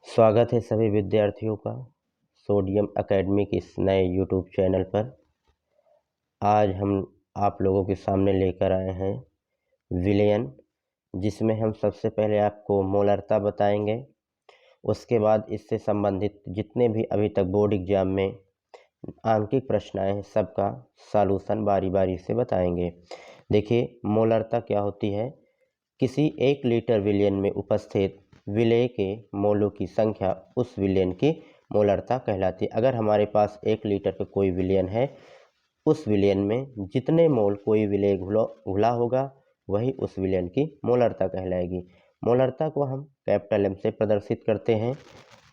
स्वागत है सभी विद्यार्थियों का सोडियम एकेडमी के इस नए यूट्यूब चैनल पर। आज हम आप लोगों के सामने लेकर आए हैं विलयन, जिसमें हम सबसे पहले आपको मोलरता बताएंगे। उसके बाद इससे संबंधित जितने भी अभी तक बोर्ड एग्जाम में आंकिक प्रश्न आए हैं सबका सॉल्यूशन बारी बारी से बताएंगे। देखिए, मोलरता क्या होती है? किसी 1 लीटर विलयन में उपस्थित विलेय के मोलों की संख्या उस विलयन की मोलरता कहलाती है। अगर हमारे पास 1 लीटर का कोई विलयन है, उस विलयन में जितने मोल कोई विलेय घुला होगा वही उस विलयन की मोलरता कहलाएगी। मोलरता को हम कैपिटल एम से प्रदर्शित करते हैं।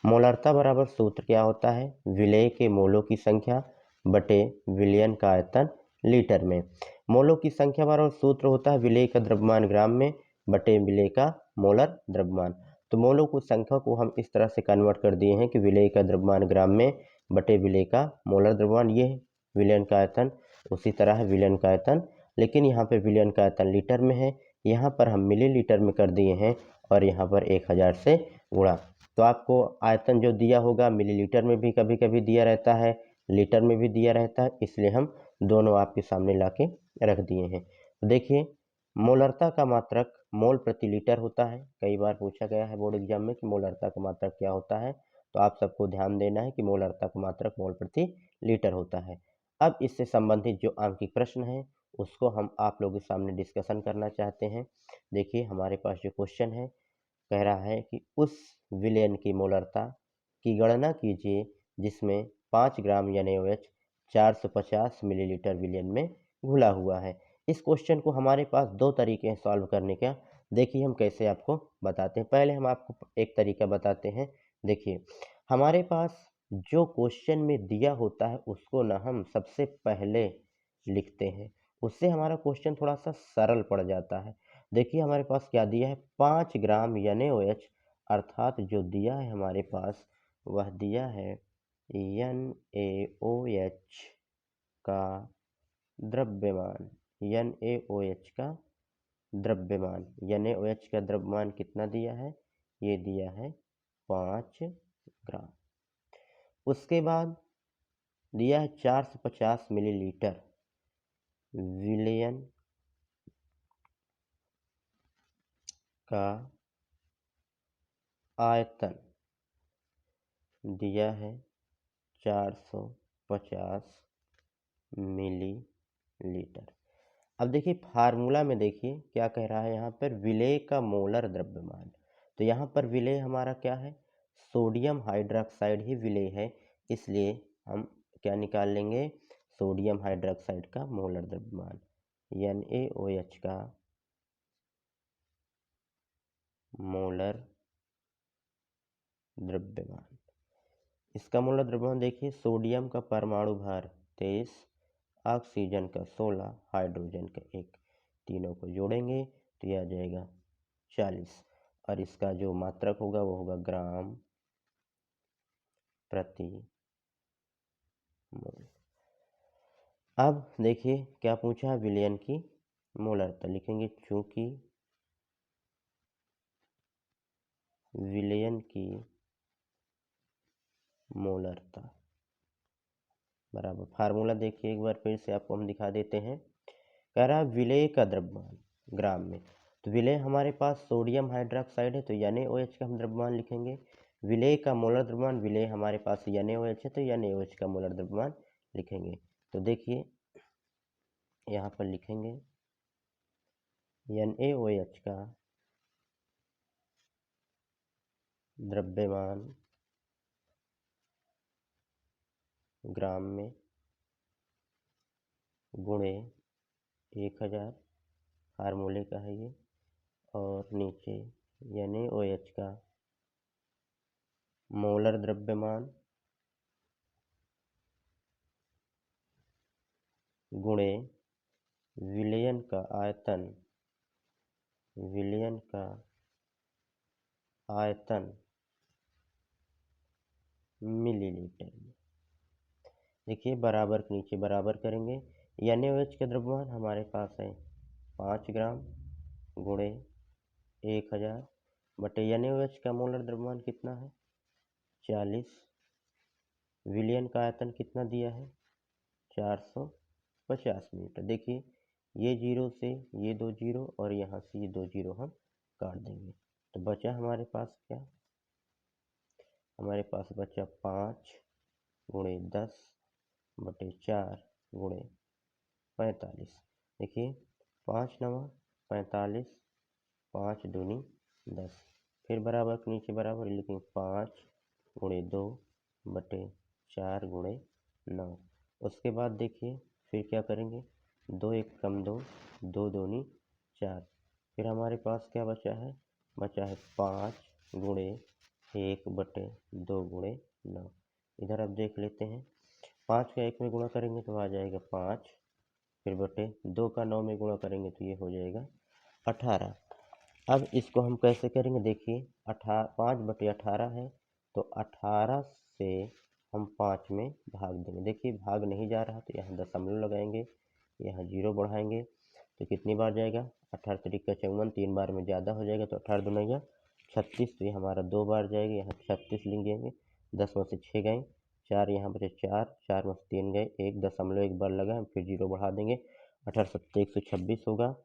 मोलरता बराबर सूत्र क्या होता है? विलेय के मोलों की संख्या बटे विलयन का आयतन लीटर में। मोलों की संख्या बराबर सूत्र होता है विलेय का द्रव्यमान ग्राम में बटे विलेय का मोलर द्रव्यमान। तो मोलों की संख्या को हम इस तरह से कन्वर्ट कर दिए हैं कि विलेय का द्रव्यमान ग्राम में बटे विलेय का मोलर द्रव्यमान। ये है विलयन का आयतन। उसी तरह है विलयन का आयतन, लेकिन यहाँ पर विलयन का आयतन लीटर में है, यहाँ पर हम मिलीलीटर में कर दिए हैं और यहाँ पर 1000 से गुणा। तो आपको आयतन जो दिया होगा मिलीलीटर में भी कभी कभी दिया रहता है, लीटर में भी दिया रहता है, इसलिए हम दोनों आपके सामने ला के रख दिए हैं। देखिए, मोलरता का मात्रक मोल प्रति लीटर होता है। कई बार पूछा गया है बोर्ड एग्जाम में कि मोलरता का मात्रक क्या होता है, तो आप सबको ध्यान देना है कि मोलरता का मात्रक मोल प्रति लीटर होता है। अब इससे संबंधित जो आंकिक प्रश्न है उसको हम आप लोगों के सामने डिस्कशन करना चाहते हैं। देखिए, हमारे पास जो क्वेश्चन है कह रहा है कि उस विलयन की मोलरता की गणना कीजिए जिसमें 5 ग्राम NaOH 450 मिलीलीटर विलयन में घुला हुआ है। इस क्वेश्चन को हमारे पास 2 तरीके हैं सॉल्व करने का। देखिए, हम कैसे आपको बताते हैं। पहले हम आपको एक तरीका बताते हैं। देखिए, हमारे पास जो क्वेश्चन में दिया होता है उसको ना हम सबसे पहले लिखते हैं, उससे हमारा क्वेश्चन थोड़ा सा सरल पड़ जाता है। देखिए, हमारे पास क्या दिया है? 5 ग्राम NaOH, अर्थात जो दिया है हमारे पास वह दिया है NaOH का द्रव्यमान। NaOH का द्रव्यमान, NaOH का द्रव्यमान कितना दिया है? ये दिया है 5 ग्राम। उसके बाद दिया है 450 मिलीलीटर विलयन का आयतन दिया है 450 मिलीलीटर। अब देखिए, फार्मूला में देखिए क्या कह रहा है यहाँ पर, विलेय का मोलर द्रव्यमान। तो यहाँ पर विलेय हमारा क्या है? सोडियम हाइड्रोक्साइड ही विलेय है, इसलिए हम क्या निकाल लेंगे? सोडियम हाइड्रोक्साइड का मोलर द्रव्यमान NaOH का मोलर द्रव्यमान। इसका मोलर द्रव्यमान देखिए, सोडियम का परमाणु भार 23, ऑक्सीजन का 16, हाइड्रोजन का 1, तीनों को जोड़ेंगे तो यह आ जाएगा 40, और इसका जो मात्रक होगा वो होगा ग्राम प्रति मोल। अब देखिए क्या पूछा है? विलयन की मोलरता लिखेंगे, चूंकि विलयन की मोलरता बराबर, फार्मूला देखिए एक बार फिर से आपको हम दिखा देते हैं। कह रहा है विलेय का द्रव्यमान ग्राम में, तो विलेय हमारे पास सोडियम हाइड्रोक्साइड है तो NaOH का हम द्रव्यमान लिखेंगे। विलेय का मोलर द्रव्यमान, विलेय हमारे पास NaOH है तो NaOH का मोलर द्रव्यमान लिखेंगे। तो देखिए यहाँ पर लिखेंगे NaOH का द्रव्यमान ग्राम में गुणे 1000, फार्मूले का है ये, और नीचे NaOH का मोलर द्रव्यमान गुणे विलयन का आयतन, विलयन का आयतन मिलीलीटर में। देखिए, बराबर के नीचे बराबर करेंगे। NaOH का द्रव्यमान हमारे पास है 5 ग्राम गुणे 1000 बटे NaOH का मोलर द्रव्यमान कितना है? 40। विलयन का आयतन कितना दिया है? 450 मीटर। देखिए ये जीरो से ये 2 जीरो और यहाँ से ये 2 जीरो हम काट देंगे, तो बचा हमारे पास क्या? हमारे पास बचा 5 गुणे 10 बटे 4 गुणे 45। देखिए 5 नवा 45, 5 दूनी 10, फिर बराबर के नीचे बराबर लिखेंगे 5 गुणे 2 बटे 4 गुणे 9। उसके बाद देखिए फिर क्या करेंगे, 2 एक कम 2, 2 दूनी 4, फिर हमारे पास क्या बचा है? बचा है 5 गुणे 1 बटे 2 गुणे 9। इधर अब देख लेते हैं, 5 का 1 में गुणा करेंगे तो आ जाएगा 5, फिर बटे 2 का 9 में गुणा करेंगे तो ये हो जाएगा 18। अब इसको हम कैसे करेंगे? देखिए 5 बटे 18 है, तो 18 से हम 5 में भाग देंगे। देखिए भाग नहीं जा रहा तो यहाँ दशमलव लगाएंगे, यहाँ जीरो बढ़ाएंगे, तो कितनी बार जाएगा? 18 तरीका 54, 3 बार में ज़्यादा हो जाएगा, तो 18 दूना 36, तो ये हमारा 2 बार जाएगा, यहाँ 36 लिख देंगे। 10 में से 6 गए, 4 यहाँ बचे 4, 4 में से 3 गए, 1 दशमलव 1 बार लगा, फिर जीरो बढ़ा देंगे। 18 सत्ते 126 होगा,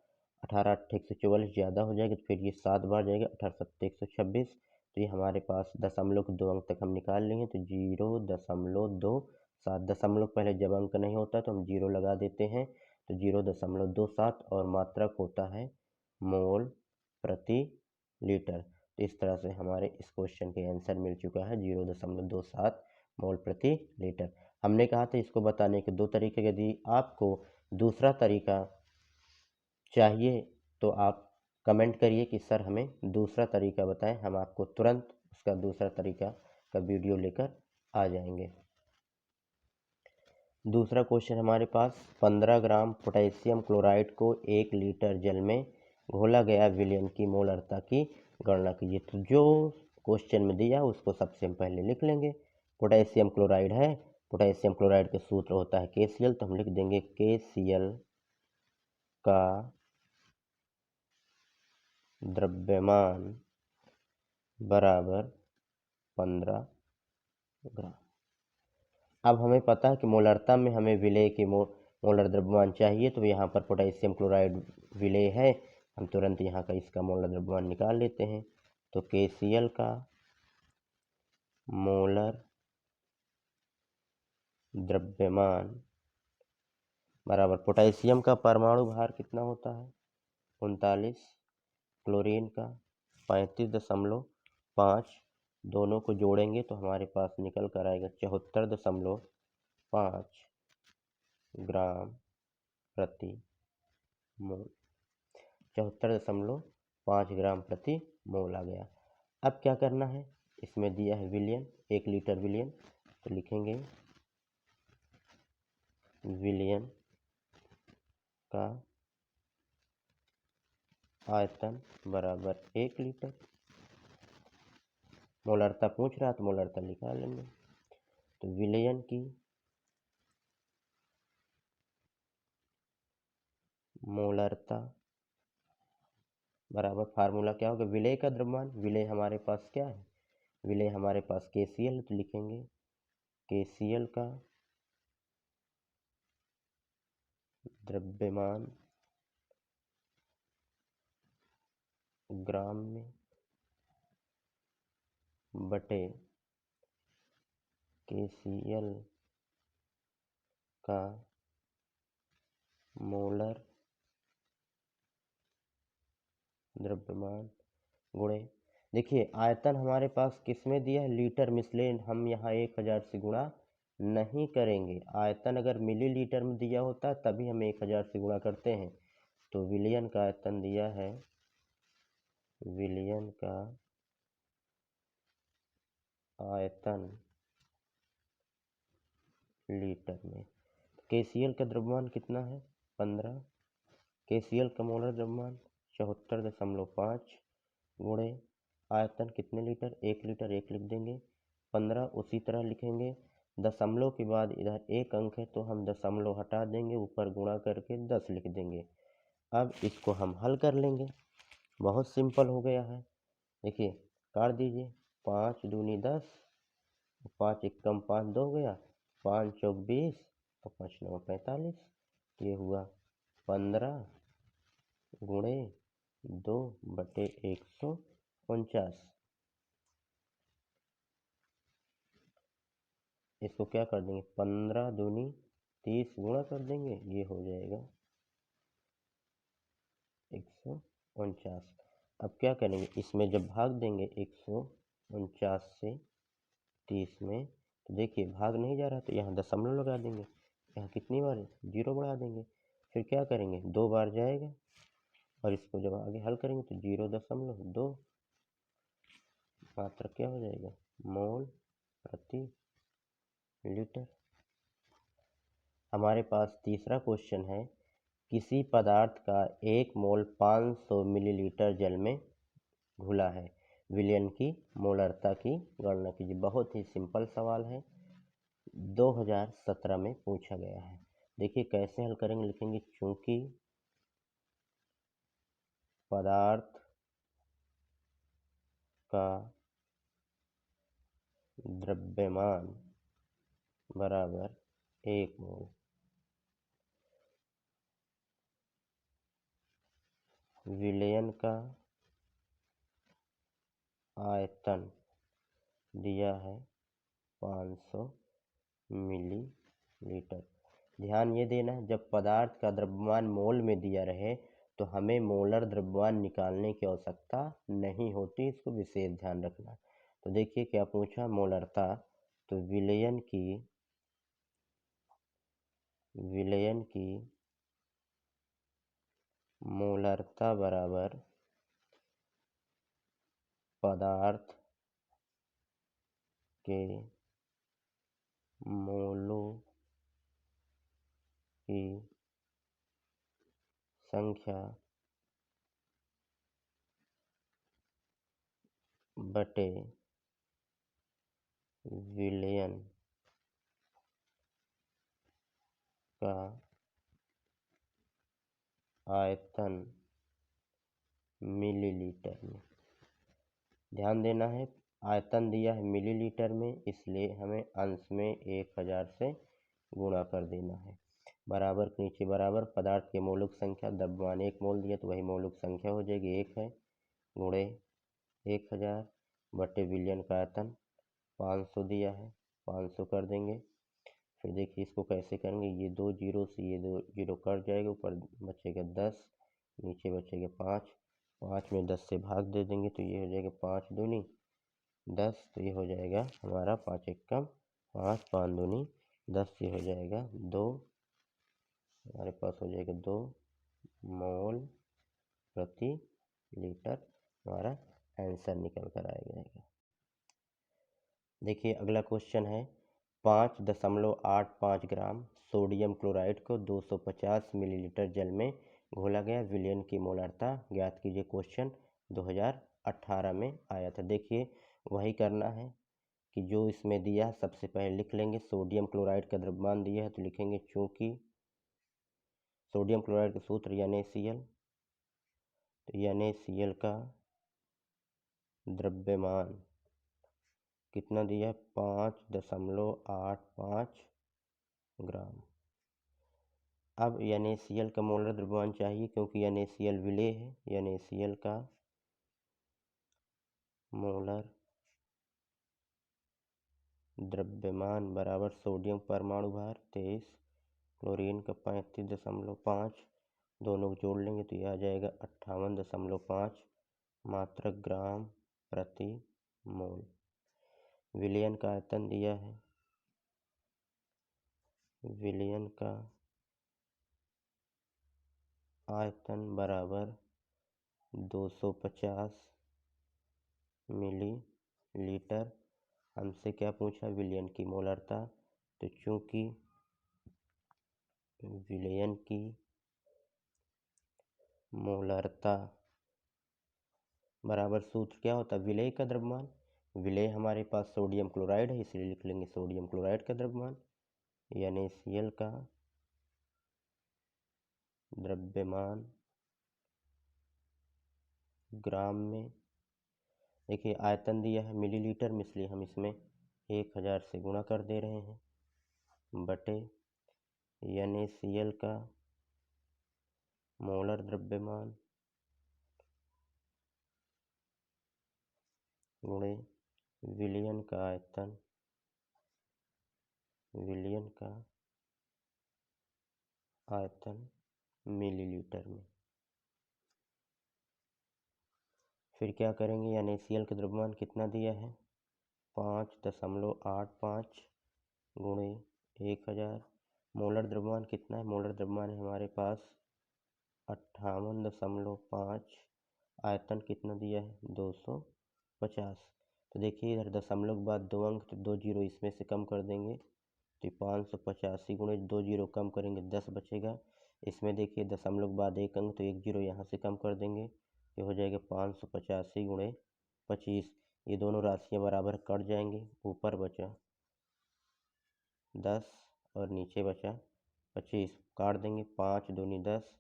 18 8 144 ज़्यादा हो जाएगा, तो फिर ये 7 बार जाएगा, 18 सत्ते 126, तो ये हमारे पास दशमलव के 2 अंक तक हम निकाल लेंगे, तो 0.27। दशमलव पहले जब अंक नहीं होता तो हम जीरो लगा देते हैं, तो 0.27 और मात्रक होता है मोल प्रति लीटर। तो इस तरह से हमारे इस क्वेश्चन के आंसर मिल चुका है 0.27 मोल प्रति लीटर। हमने कहा था इसको बताने के 2 तरीके, यदि आपको दूसरा तरीका चाहिए तो आप कमेंट करिए कि सर हमें दूसरा तरीका बताएं, हम आपको तुरंत उसका दूसरा तरीका का वीडियो लेकर आ जाएंगे। दूसरा क्वेश्चन हमारे पास, 15 ग्राम पोटेशियम क्लोराइड को 1 लीटर जल में घोला गया विलयन की मोलरता की गणना कीजिए। तो जो क्वेश्चन में दिया उसको सबसे हम पहले लिख लेंगे। पोटेशियम क्लोराइड है, पोटेशियम क्लोराइड का सूत्र होता है KCl, तो हम लिख देंगे KCl का द्रव्यमान बराबर 15 ग्राम। अब हमें पता है कि मोलरता में हमें विलेय के मोलर द्रव्यमान चाहिए, तो यहाँ पर पोटेशियम क्लोराइड विलेय है, हम तुरंत यहाँ का इसका मोलर द्रव्यमान निकाल लेते हैं। तो KCl का मोलर द्रव्यमान बराबर, पोटेशियम का परमाणु भार कितना होता है? 39, क्लोरीन का 35.5, दोनों को जोड़ेंगे तो हमारे पास निकल कर आएगा 74.5 ग्राम प्रति मोल। 74.5 ग्राम प्रति मोल आ गया। अब क्या करना है, इसमें दिया है विलयन, 1 लीटर विलयन, तो लिखेंगे विलयन का आयतन बराबर 1 लीटर। मोलरता पूछ रहा तो मोलरता निकाल लेंगे, तो विलयन की मोलरता बराबर, फार्मूला क्या होगा? विलेय का द्रव्यमान, विलेय हमारे पास क्या है? विलेय हमारे पास KCl, तो लिखेंगे KCl का द्रव्यमान ग्राम में बटे KCl का मोलर द्रव्यमान गुणे, देखिए आयतन हमारे पास किस में दिया है? लीटर में, इसलिए हम यहाँ 1000 से गुणा नहीं करेंगे। आयतन अगर मिलीलीटर में दिया होता तभी हम 1000 से गुणा करते हैं। तो विलयन का आयतन दिया है, विलयन का आयतन लीटर में। KCl का द्रव्यमान कितना है? 15। KCl का मोलर द्रव्यमान 74.5 गुणे आयतन कितने लीटर? 1 लीटर, 1 लिख देंगे। 15 उसी तरह लिखेंगे, दशमलव के बाद इधर 1 अंक है तो हम दशमलव हटा देंगे, ऊपर गुणा करके 10 लिख देंगे। अब इसको हम हल कर लेंगे, बहुत सिंपल हो गया है। देखिए काट दीजिए, 5 दूनी 10, 5 एकम 5 2 गया, 5 चौक 20 और 5 9 45। ये हुआ 15 गुणे 2 बटे 149। इसको क्या कर देंगे, 15 दूनी 30 गुणा कर देंगे, ये हो जाएगा 149। अब क्या करेंगे, इसमें जब भाग देंगे 149 से 30 में, तो देखिए भाग नहीं जा रहा, तो यहाँ दशमलव लगा देंगे। यहाँ कितनी बार 0 बढ़ा देंगे। फिर क्या करेंगे, 2 बार जाएगा और इसको जब आगे हल करेंगे तो 0.2 मात्रा क्या हो जाएगा, मोल प्रति लीटर। हमारे पास तीसरा क्वेश्चन है, किसी पदार्थ का 1 मोल 500 मिलीलीटर जल में घुला है, विलयन की मोलरता की गणना कीजिए। बहुत ही सिंपल सवाल है, 2017 में पूछा गया है। देखिए कैसे हल करेंगे, लिखेंगे चूंकि पदार्थ का द्रव्यमान बराबर 1 मोल, विलयन का आयतन दिया है 500 मिलीलीटर। ध्यान ये देना है, जब पदार्थ का द्रव्यमान मोल में दिया रहे तो हमें मोलर द्रव्यमान निकालने की आवश्यकता नहीं होती, इसको विशेष ध्यान रखना। तो देखिए क्या पूछा, मोलरता, तो विलयन की मोलरता बराबर पदार्थ के मोलों की संख्या बटे विलयन का आयतन मिलीलीटर में। ध्यान देना है, आयतन दिया है मिलीलीटर में, इसलिए हमें अंश में 1000 से गुणा कर देना है। बराबर के नीचे बराबर, पदार्थ के मोलुक संख्या, द्रव्यमान 1 मोल दिया तो वही मोलुक संख्या हो जाएगी 1 है, गुणे 1000 बटे विलयन का आयतन 500 दिया है, 500 कर देंगे। फिर देखिए इसको कैसे करेंगे, ये 2 जीरो से ये 2 जीरो कट जाएगा, ऊपर बचेगा 10, नीचे बचेगा 5, 5 में 10 से भाग दे देंगे तो ये हो जाएगा 5 दूनी 10, तो ये हो जाएगा हमारा 5 एकम 5, 5 दूनी 10, ये हो जाएगा 2, हमारे पास हो जाएगा 2 मोल प्रति लीटर, हमारा आंसर निकल कर आ जाएगा। देखिए अगला क्वेश्चन है, 5.85 ग्राम सोडियम क्लोराइड को 250 मिलीलीटर जल में घोला गया, विलयन की मोलरता ज्ञात कीजिए। क्वेश्चन 2018 में आया था। देखिए वही करना है कि जो इसमें दिया है सबसे पहले लिख लेंगे, सोडियम क्लोराइड का द्रव्यमान दिया है तो लिखेंगे चूंकि सोडियम क्लोराइड का सूत्र NaCl, तो NaCl का द्रव्यमान कितना दिया है, 5.85 ग्राम। अब NaCl का मोलर द्रव्यमान चाहिए, क्योंकि NaCl विलेय है, NaCl का मोलर द्रव्यमान बराबर सोडियम परमाणु भार 23, क्लोरीन का 35.5, दोनों को जोड़ लेंगे तो यह आ जाएगा 58.5 मात्रक ग्राम प्रति मोल। विलयन का आयतन दिया है, विलयन का आयतन बराबर 250 मिलीलीटर। हमसे क्या पूछा, विलयन की मोलरता, तो चूंकि विलयन की मोलरता बराबर सूत्र क्या होता है, विलेय का द्रव्यमान। विलेय हमारे पास सोडियम क्लोराइड है, इसलिए लिख लेंगे सोडियम क्लोराइड का द्रव्यमान, NaCl का द्रव्यमान ग्राम में। देखिए आयतन दिया है मिलीलीटर में, इसलिए हम इसमें 1000 से गुणा कर दे रहे हैं, बटे NaCl का मोलर द्रव्यमान गुणे विलयन का आयतन, विलयन का आयतन मिलीलीटर में। फिर क्या करेंगे, NaCl का द्रव्यमान कितना दिया है, 5.85 गुणे 1000। मोलर द्रव्यमान कितना है, मोलर द्रव्यमान है हमारे पास 58.5। आयतन कितना दिया है, 250। तो देखिए इधर दशमलव के बाद 2 अंक, तो 2 जीरो इसमें से कम कर देंगे, तो 585 गुणे 2 जीरो कम करेंगे 10 बचेगा। इसमें देखिए दशमलव के बाद 1 अंक, तो 1 जीरो यहाँ से कम कर देंगे, ये हो जाएगा 585 गुणे 25। ये दोनों राशियाँ बराबर कट जाएंगे, ऊपर बचा 10 और नीचे बचा 25, काट देंगे, 5 दूनी 10,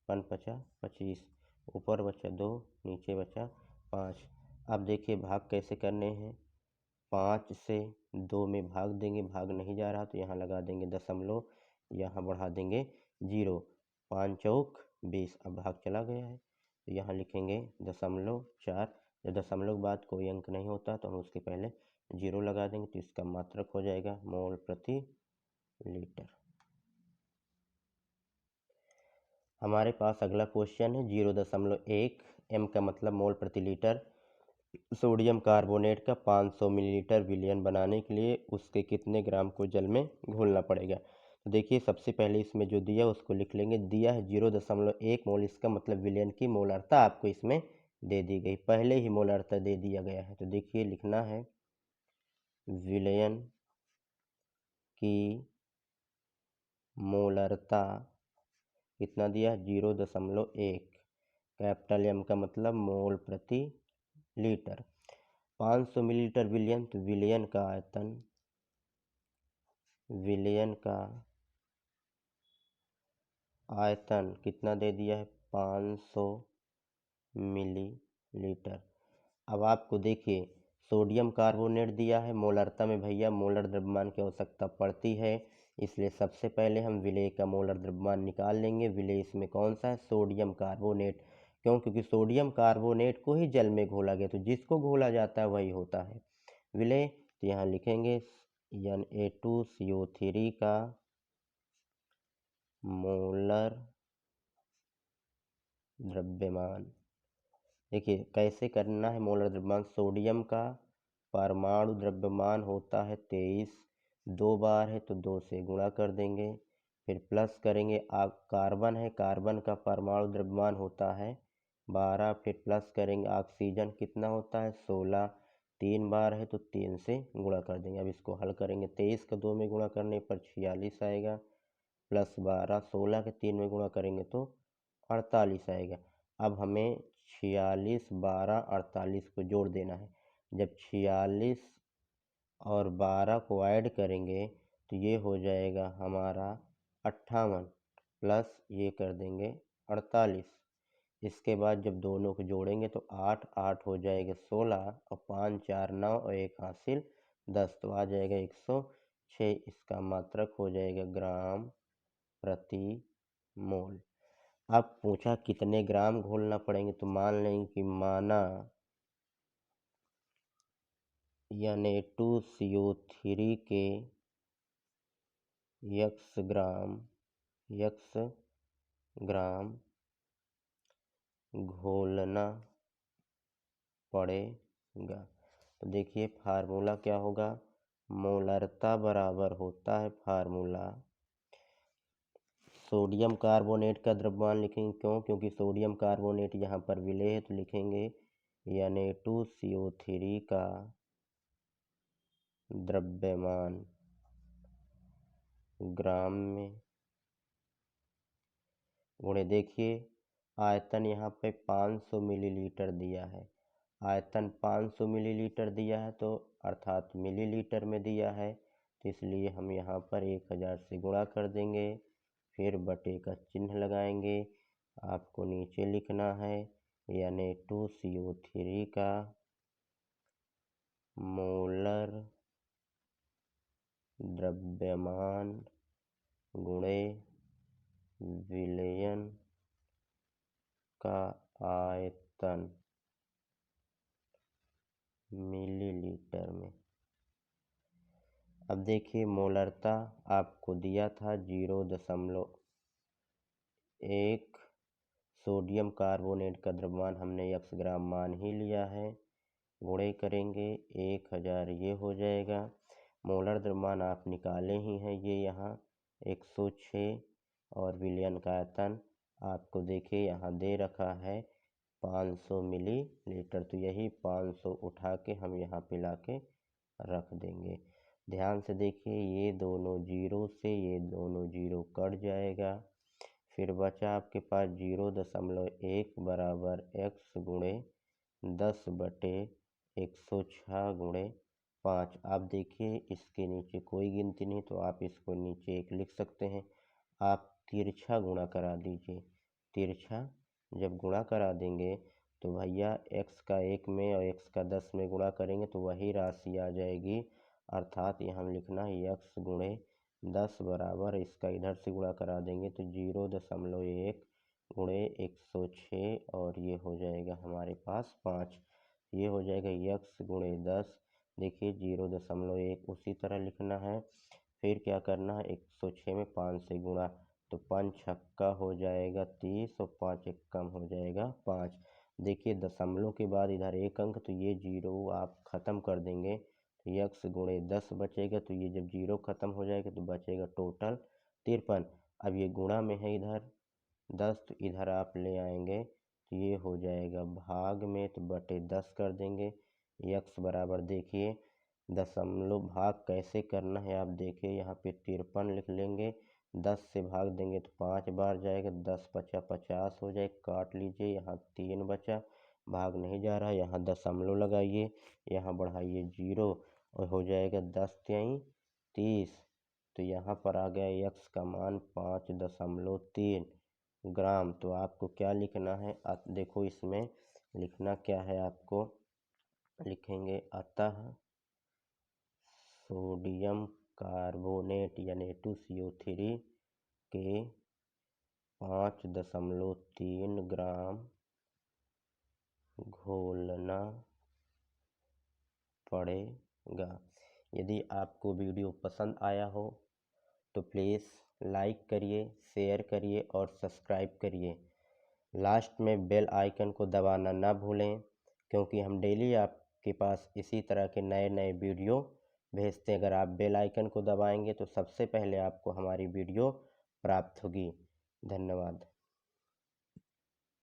5 पचा 25, ऊपर बचा 2, नीचे बचा 5। अब देखिए भाग कैसे करने हैं, 5 से 2 में भाग देंगे, भाग नहीं जा रहा तो यहाँ लगा देंगे दशमलव, यहाँ बढ़ा देंगे 0, 5 चौक 20। अब भाग चला गया है तो यहाँ लिखेंगे 0.4। जब दशमलव के बाद कोई अंक नहीं होता तो हम उसके पहले 0 लगा देंगे, तो इसका मात्रक हो जाएगा मोल प्रति लीटर। हमारे पास अगला क्वेश्चन है 0.1 m का मतलब मोल प्रति लीटर सोडियम कार्बोनेट का 500 मिलीलीटर विलयन बनाने के लिए उसके कितने ग्राम को जल में घोलना पड़ेगा। तो देखिए सबसे पहले इसमें जो दिया उसको लिख लेंगे, दिया है 0.1 मोल, इसका मतलब विलयन की मोलरता आपको इसमें दे दी गई, पहले ही मोलरता दे दिया गया है। तो देखिए लिखना है विलयन की मोलरता कितना दिया, 0.1, कैपिटल M का मतलब मोल प्रति लीटर। 500 मिलीलीटर विलयन, तो विलयन का आयतन, विलयन का आयतन कितना दे दिया है, 500 मिलीलीटर। अब आपको देखिए सोडियम कार्बोनेट दिया है, मोलरता में भैया मोलर द्रव्यमान की आवश्यकता पड़ती है, इसलिए सबसे पहले हम विलेय का मोलर द्रव्यमान निकाल लेंगे। विलेय इसमें कौन सा है, सोडियम कार्बोनेट। क्यों, क्योंकि सोडियम कार्बोनेट को ही जल में घोला गया, तो जिसको घोला जाता है वही होता है विलेय। तो यहाँ लिखेंगे Na2CO3 का मोलर द्रव्यमान। देखिए कैसे करना है मोलर द्रव्यमान, सोडियम का परमाणु द्रव्यमान होता है 23, 2 बार है तो 2 से गुणा कर देंगे, फिर प्लस करेंगे। कार्बन है, कार्बन का परमाणु द्रव्यमान होता है 12, फिर प्लस करेंगे। ऑक्सीजन कितना होता है 16, 3 बार है तो 3 से गुणा कर देंगे। अब इसको हल करेंगे, 23 का 2 में गुणा करने पर 46 आएगा, प्लस 12, 16 के 3 में गुणा करेंगे तो 48 आएगा। अब हमें 46, 12, 48 को जोड़ देना है। जब 46 और 12 को ऐड करेंगे तो ये हो जाएगा हमारा 58, प्लस ये कर देंगे 48। इसके बाद जब दोनों को जोड़ेंगे तो 8, 8 हो जाएगा 16, और 5, 4, 9 और 1 हासिल 10, तो आ जाएगा 106। इसका मात्रक हो जाएगा ग्राम प्रति मोल। अब पूछा कितने ग्राम घोलना पड़ेंगे, तो मान लेंगे कि माना Na2CO3 के x ग्राम घोलना पड़ेगा। तो देखिए फार्मूला क्या होगा, मोलरता बराबर होता है फार्मूला, सोडियम कार्बोनेट का द्रव्यमान लिखेंगे, क्यों, क्योंकि सोडियम कार्बोनेट यहाँ पर विलेय है, तो लिखेंगे Na2CO3 का द्रव्यमान ग्राम में गुणे, देखिए आयतन यहाँ पे 500 मिलीलीटर दिया है, आयतन 500 मिलीलीटर दिया है, तो अर्थात मिलीलीटर में दिया है, तो इसलिए हम यहाँ पर 1000 से गुणा कर देंगे, फिर बटे का चिन्ह लगाएंगे। आपको नीचे लिखना है Na2CO3 का मोलर द्रव्यमान गुणे विलयन का आयतन मिलीलीटर में। अब देखिए मोलरता आपको दिया था 0.1। सोडियम कार्बोनेट का द्रव्यमान हमने x ग्राम मान ही लिया है, गुणे करेंगे 1000 ये हो जाएगा। मोलर द्रव्यमान आप निकाले ही हैं, ये यहाँ 106 और विलयन का आयतन आपको देखिए यहाँ दे रखा है 500 मिलीलीटर। तो यही 500 उठा के हम यहाँ पे ला के रख देंगे। ध्यान से देखिए ये दोनों जीरो से ये दोनों जीरो कट जाएगा, फिर बचा आपके पास 0.1 बराबर x गुणे 10/106 गुणे 5। आप देखिए इसके नीचे कोई गिनती नहीं, तो आप इसको नीचे 1 लिख सकते हैं। आप तिरछा गुणा करा दीजिए। तिरछा जब गुणा करा देंगे तो भैया x का 1 में और x का 10 में गुणा करेंगे तो वही राशि आ जाएगी, अर्थात यहाँ लिखना है x गुणे 10 बराबर, इसका इधर से गुणा करा देंगे तो 0.1 गुणे 106 और ये हो जाएगा हमारे पास 5। ये हो जाएगा x गुणे 10। देखिए 0.1 उसी तरह लिखना है, फिर क्या करना है 106 में 5 से गुणा, तो 5 छक्का हो जाएगा 30 और 5 एक कम हो जाएगा 5। देखिए दशमलव के बाद इधर 1 अंक, तो ये जीरो आप ख़त्म कर देंगे तो x गुणे 10 बचेगा। तो ये जब जीरो ख़त्म हो जाएगा तो बचेगा टोटल 53। अब ये गुणा में है इधर 10, तो इधर आप ले आएंगे तो ये हो जाएगा भाग में, तो बटे 10 कर देंगे। x बराबर देखिए दशमलव भाग कैसे करना है आप देखिए, यहाँ पे 53 लिख लेंगे, 10 से भाग देंगे तो 5 बार जाएगा, 10 पचा 50 हो जाए, काट लीजिए, यहाँ 3 बचा, भाग नहीं जा रहा, यहाँ दशमलव लगाइए, यहाँ बढ़ाइए 0 और हो जाएगा 10 तियाई 30। तो यहाँ पर आ गया x का मान 5.3 ग्राम। तो आपको क्या लिखना है, देखो इसमें लिखना क्या है, आपको लिखेंगे अतः सोडियम कार्बोनेट यानी Na2CO3 के 5.3 ग्राम घोलना पड़ेगा। यदि आपको वीडियो पसंद आया हो तो प्लीज़ लाइक करिए, शेयर करिए और सब्सक्राइब करिए। लास्ट में बेल आइकन को दबाना ना भूलें, क्योंकि हम डेली आपके पास इसी तरह के नए नए वीडियो भेजते हैं। अगर आप बेल आइकन को दबाएंगे तो सबसे पहले आपको हमारी वीडियो प्राप्त होगी। धन्यवाद।